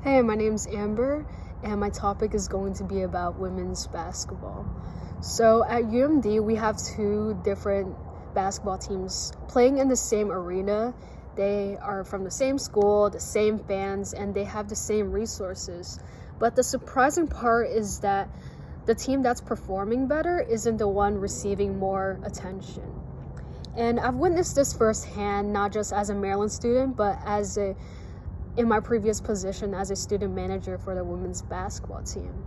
Hey, my name's Amber, and my topic is going to be about women's basketball. So at UMD, we have two different basketball teams playing in the same arena. They are from the same school, the same fans, and they have the same resources. But the surprising part is that the team that's performing better isn't the one receiving more attention. And I've witnessed this firsthand, not just as a Maryland student, but in my previous position as a student manager for the women's basketball team.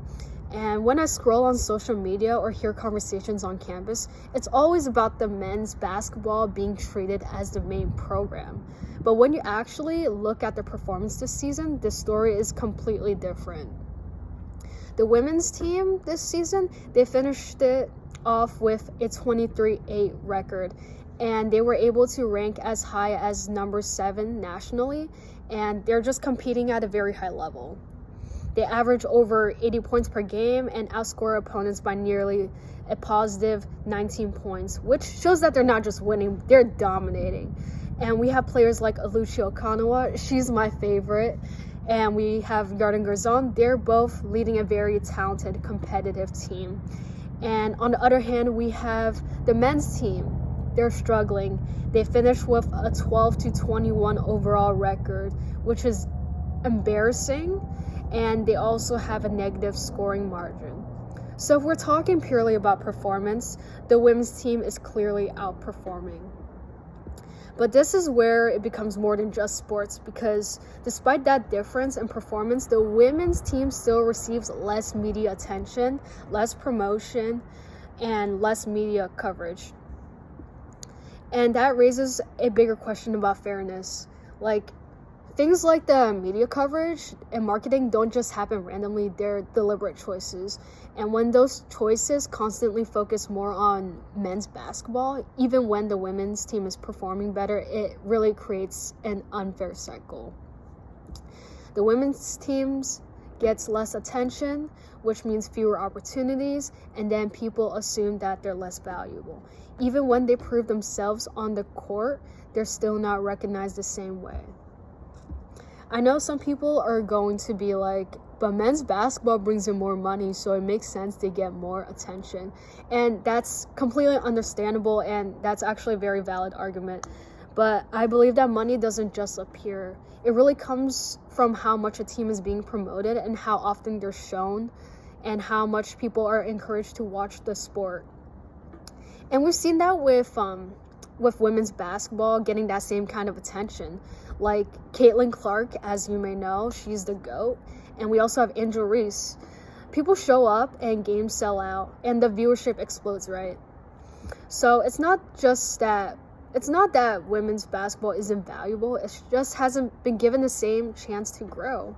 And when I scroll on social media or hear conversations on campus, it's always about the men's basketball being treated as the main program. But when you actually look at their performance this season, the story is completely different. The women's team this season, they finished it off with a 23-8 record, and they were able to rank as high as number 7 nationally, and they're just competing at a very high level. They average over 80 points per game and outscore opponents by nearly a positive 19 points, which shows that they're not just winning, they're dominating. And we have players like Alucia Okanawa, she's my favorite, and we have Yarden Garzon. They're both leading a very talented, competitive team. And on the other hand, we have the men's team. They're struggling. They finished with a 12-21 overall record, which is embarrassing, and they also have a negative scoring margin. So if we're talking purely about performance, the women's team is clearly outperforming. But this is where it becomes more than just sports, because despite that difference in performance, the women's team still receives less media attention, less promotion, and less media coverage. And that raises a bigger question about fairness. Things like the media coverage and marketing don't just happen randomly, they're deliberate choices. And when those choices constantly focus more on men's basketball, even when the women's team is performing better, it really creates an unfair cycle. The women's teams gets less attention, which means fewer opportunities, and then people assume that they're less valuable. Even when they prove themselves on the court, they're still not recognized the same way. I know some people are going to be like, but men's basketball brings in more money, so it makes sense to get more attention. And that's completely understandable, and that's actually a very valid argument. But I believe that money doesn't just appear. It really comes from how much a team is being promoted and how often they're shown and how much people are encouraged to watch the sport. And we've seen that with women's basketball getting that same kind of attention. Like Caitlin Clark, as you may know, she's the GOAT. And we also have Angel Reese. People show up and games sell out and the viewership explodes, right? So it's not that women's basketball isn't valuable, it just hasn't been given the same chance to grow.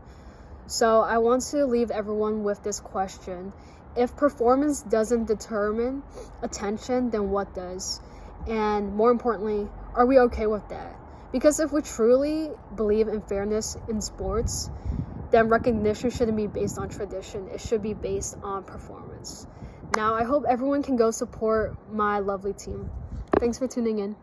So I want to leave everyone with this question. If performance doesn't determine attention, then what does? And more importantly, are we okay with that? Because if we truly believe in fairness in sports, then recognition shouldn't be based on tradition. It should be based on performance. Now, I hope everyone can go support my lovely team. Thanks for tuning in.